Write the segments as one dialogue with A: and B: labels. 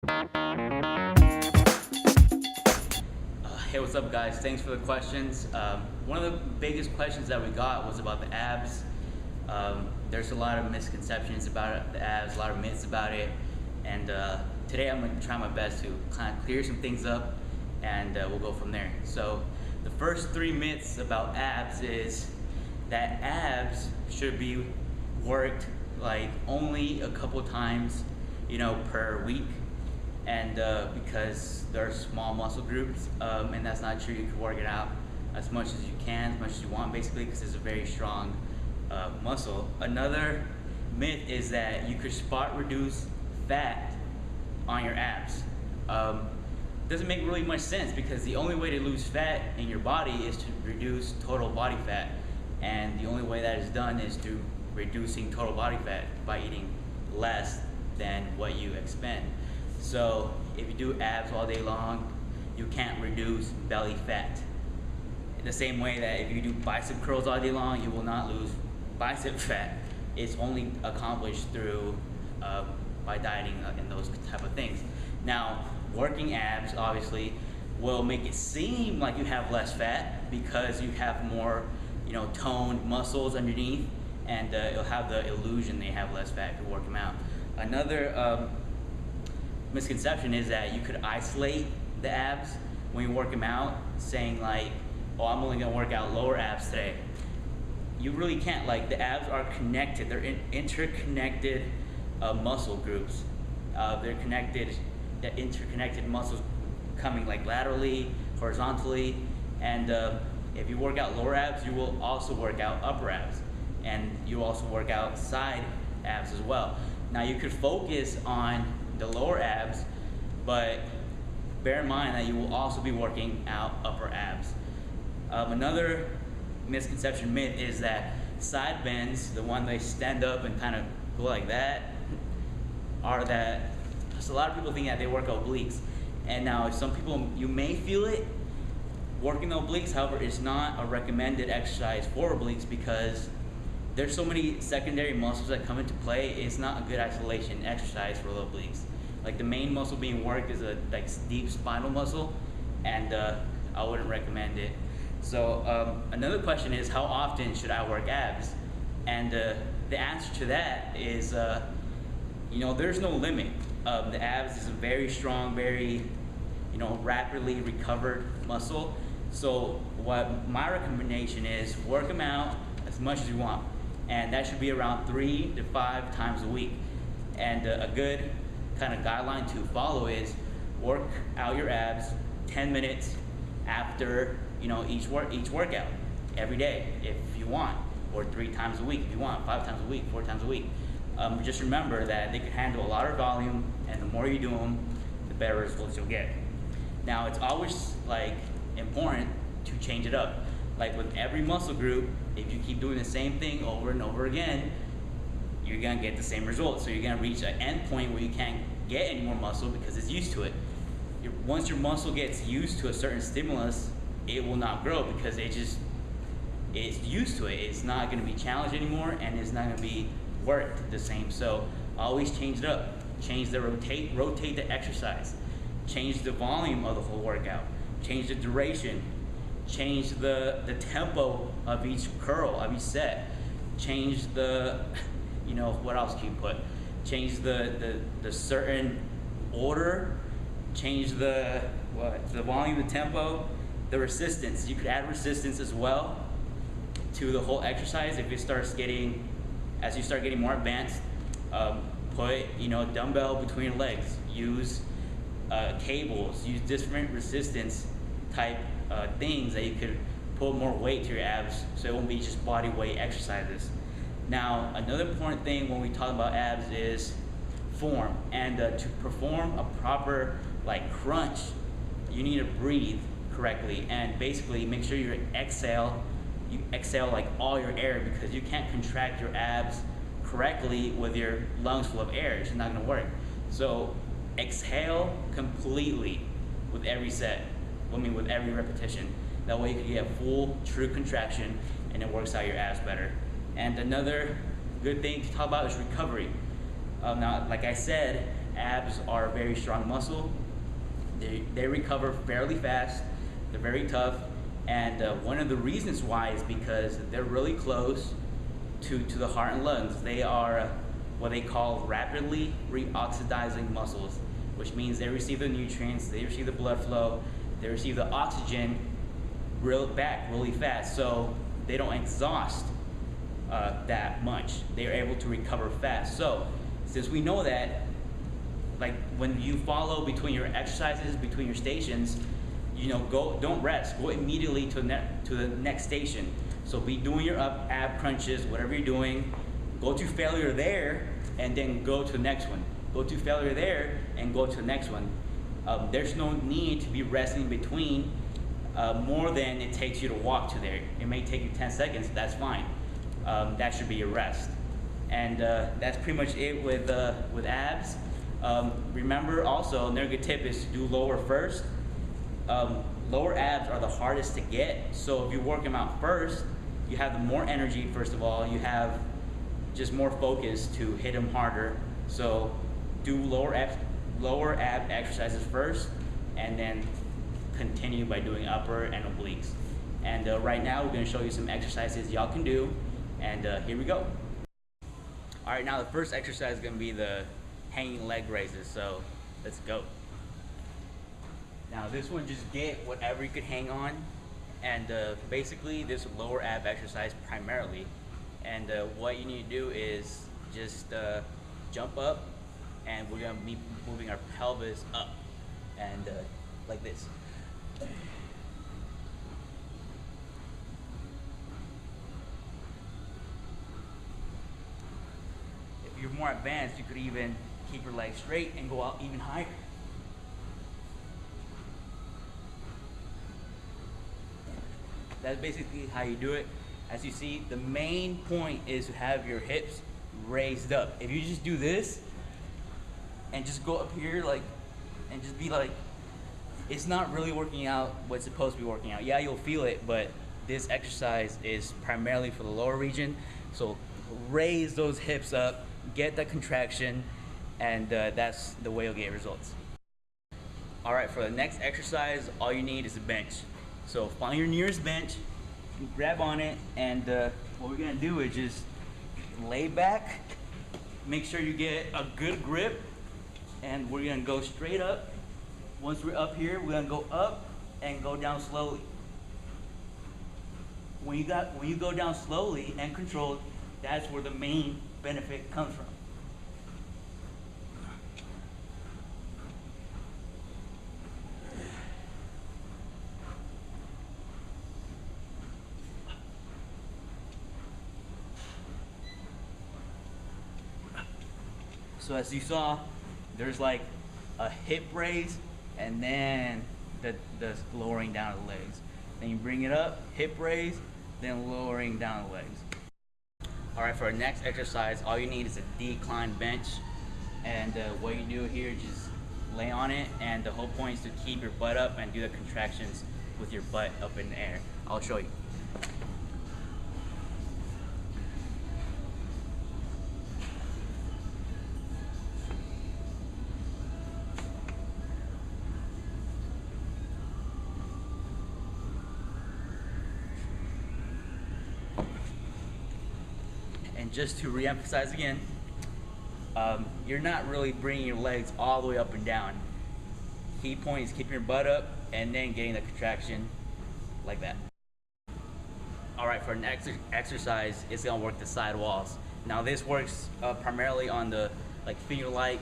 A: Hey, what's up, guys? Thanks for the questions. One of the biggest questions that we got was about the abs. There's a lot of misconceptions about the abs, a lot of myths about it, and today I'm going to try my best to kind of clear some things up, and we'll go from there. So, the first three myths about abs is that abs should be worked like only a couple times, per week, and because they're small muscle groups, and that's not true. You can work it out as much as you can, as much as you want, basically, because it's a very strong muscle. Another myth is that you could spot reduce fat on your abs. Doesn't make really much sense, because the only way to lose fat in your body is to reduce total body fat, and the only way that is done is through reducing total body fat by eating less than what you expend. So if you do abs all day long, you can't reduce belly fat. In the same way that if you do bicep curls all day long, you will not lose bicep fat. It's only accomplished through by dieting and those type of things. Now, working abs obviously will make it seem like you have less fat because you have more, toned muscles underneath, and it'll have the illusion they have less fat if you work them out. Another misconception is that you could isolate the abs when you work them out, saying like, oh, I'm only gonna work out lower abs today. You really can't. Like, the abs are connected. They're interconnected muscle groups. They're connected, interconnected muscles coming like laterally, horizontally, and if you work out lower abs, you will also work out upper abs, and you also work out side abs as well. Now, you could focus on the lower abs, but bear in mind that you will also be working out upper abs. Another misconception myth is that side bends, the one they stand up and kind of go like that, are that, so a lot of people think that they work obliques. And now some people, you may feel it working obliques, however, it's not a recommended exercise for obliques because there's so many secondary muscles that come into play. It's not a good isolation exercise for the obliques. Like, the main muscle being worked is a deep spinal muscle, and I wouldn't recommend it. So another question is, how often should I work abs? And the answer to that is, there's no limit. The abs is a very strong, very, rapidly recovered muscle. So what my recommendation is, work them out as much as you want. And that should be around 3 to 5 times a week. And a good kind of guideline to follow is work out your abs 10 minutes after each workout every day if you want, or 3 times a week if you want, 5 times a week, 4 times a week. Just remember that they can handle a lot of volume, and the more you do them, the better results you'll get. Now, it's always important to change it up. Like with every muscle group, if you keep doing the same thing over and over again, you're gonna get the same results. So you're gonna reach an end point where you can't get any more muscle because it's used to it. Once your muscle gets used to a certain stimulus, it will not grow because it's used to it. It's not gonna be challenged anymore, and it's not gonna be worked the same. So always change it up. Change the rotate the exercise. Change the volume of the whole workout. Change the duration. Change the tempo of each curl, of each set. Change the, what else can you put? Change the certain order. Change the volume, the tempo, the resistance. You could add resistance as well to the whole exercise if it starts getting, as you start getting more advanced. Put dumbbell between your legs. Use cables. Use different resistance type things that you could put more weight to your abs, so it won't be just body weight exercises. Now, another important thing when we talk about abs is form, and to perform a proper crunch, you need to breathe correctly, and basically make sure you exhale all your air, because you can't contract your abs correctly with your lungs full of air. It's not going to work. So exhale completely with every set. With every repetition. That way you can get full, true contraction, and it works out your abs better. And another good thing to talk about is recovery. Now, like I said, abs are a very strong muscle. They recover fairly fast. They're very tough, and one of the reasons why is because they're really close to the heart and lungs. They are what they call rapidly reoxidizing muscles, which means they receive the nutrients, they receive the blood flow, they receive the oxygen back really fast, so they don't exhaust that much. They are able to recover fast. So since we know that, like when you follow between your exercises, between your stations, don't rest. Go immediately to the next station. So be doing your ab crunches, whatever you're doing. Go to failure there, and then go to the next one. Go to failure there, and go to the next one. There's no need to be resting between more than it takes you to walk to there. It may take you 10 seconds. That's fine. That should be your rest. And that's pretty much it with abs. Remember also, another good tip is to do lower first. Lower abs are the hardest to get, so if you work them out first, you have the more energy. First of all, you have just more focus to hit them harder. So do lower ab exercises first, and then continue by doing upper and obliques. And right now we're going to show you some exercises y'all can do, and here we go. All right, now the first exercise is going to be the hanging leg raises, so let's go. Now this one, just get whatever you could hang on, and basically this lower ab exercise primarily, and what you need to do is just jump up, and we're going to be moving our pelvis up, and like this. If you're more advanced, you could even keep your legs straight and go out even higher. That's basically how you do it. As you see, the main point is to have your hips raised up. If you just do this and just go up here and just be like, it's not really working out what's supposed to be working out. Yeah, you'll feel it, but this exercise is primarily for the lower region. So raise those hips up, get that contraction, and that's the way you'll get results. All right, for the next exercise, all you need is a bench. So find your nearest bench, grab on it, and what we're gonna do is just lay back, make sure you get a good grip, and we're gonna go straight up. Once we're up here, we're gonna go up and go down slowly. When you go down slowly and controlled, that's where the main benefit comes from. So as you saw, there's like a hip raise, and then the lowering down of the legs. Then you bring it up, hip raise, then lowering down the legs. All right, for our next exercise, all you need is a decline bench. And what you do here is just lay on it, and the whole point is to keep your butt up and do the contractions with your butt up in the air. I'll show you. And just to re-emphasize again, you're not really bringing your legs all the way up and down. Key point is keeping your butt up and then getting the contraction like that. All right, for our next exercise, it's gonna work the side walls. Now this works primarily on the finger-like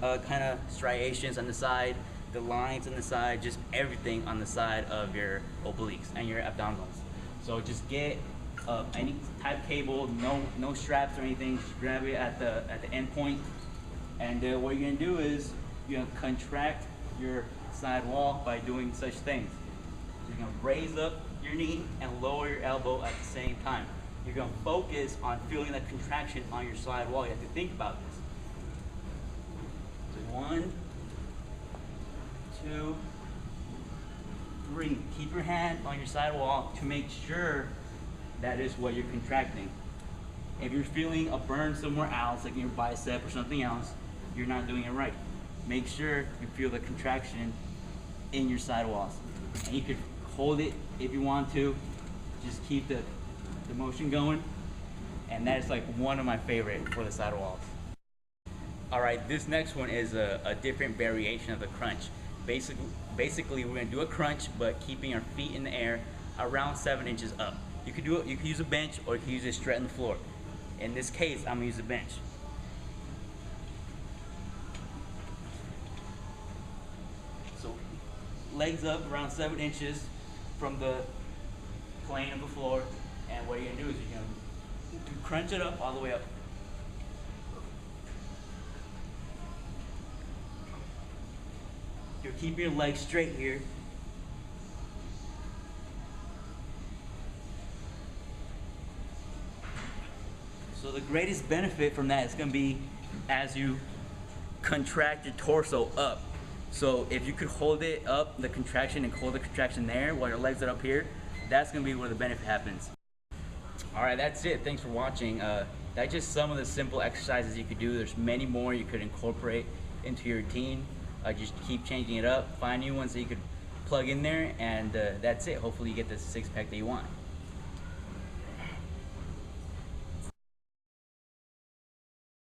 A: kind of striations on the side, the lines on the side, just everything on the side of your obliques and your abdominals. So just get any type cable, no straps or anything. Just grab it at the end point, and what you're gonna do is you're gonna contract your side wall by doing such things. You're gonna raise up your knee and lower your elbow at the same time. You're gonna focus on feeling that contraction on your side wall. You have to think about this. So 1, 2, 3. Keep your hand on your side wall to make sure that is what you're contracting. If you're feeling a burn somewhere else, like in your bicep or something else, you're not doing it right. make sure you feel the contraction in your sidewalls. And you could hold it if you want to, just keep the motion going. And that is like one of my favorite for the sidewalls. All right, this next one is a different variation of the crunch. Basically, we're gonna do a crunch, but keeping our feet in the air around 7 inches up. You could do it. You could use a bench, or you could use it straight on the floor. In this case, I'm gonna use a bench. So, legs up around 7 inches from the plane of the floor, and what you're gonna do is you're gonna crunch it up all the way up. You're keeping your legs straight here. So the greatest benefit from that is going to be as you contract your torso up. So if you could hold it up, the contraction, and hold the contraction there while your legs are up here, that's going to be where the benefit happens. All right, that's it. Thanks for watching. That's just some of the simple exercises you could do. There's many more you could incorporate into your routine. Just keep changing it up, find new ones that you could plug in there, and that's it. Hopefully you get the six-pack that you want.